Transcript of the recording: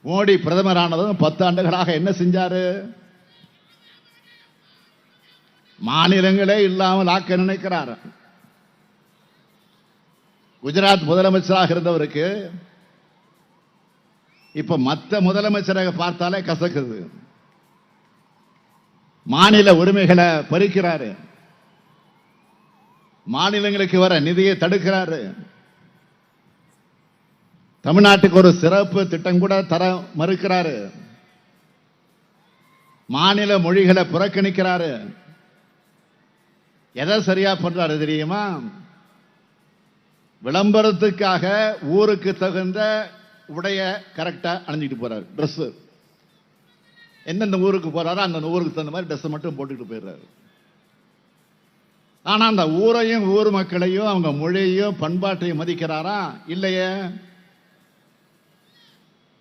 மோடி பிரதமரானதும் 10 ஆண்டுகளாக என்ன செஞ்சாரு? மாநிலங்களே இல்லாமல் ஆக்க நினைக்கிறார். குஜராத் முதலமைச்சராக இருந்தவருக்கு இப்ப மற்ற முதலமைச்சராக பார்த்தாலே கசக்குது. மாநில உரிமைகளை பறிக்கிறாரு, மாநிலங்களுக்கு வர நிதியை தடுக்கிறாரு, தமிழ்நாட்டுக்கு ஒரு சிறப்பு திட்டம் கூட தர மறுக்கிறாரு, மாநில மொழிகளை புறக்கணிக்கிறாரு. எதை சரியா பண்றாரு தெரியுமா? விளம்பரத்துக்காக ஊருக்கு தகுந்த உடைய கரெக்டா அணிஞ்சிட்டு போறாரு. ட்ரெஸ் எந்தெந்த ஊருக்கு போறாரோ அந்த ஊருக்கு தகுந்த மாதிரி ட்ரெஸ் மட்டும் போட்டுக்கிட்டு போயிடுறாரு. ஆனா அந்த ஊரையும் ஊர் மக்களையும் அவங்க மொழியையும் பண்பாட்டையும் மதிக்கிறாரா? இல்லையே.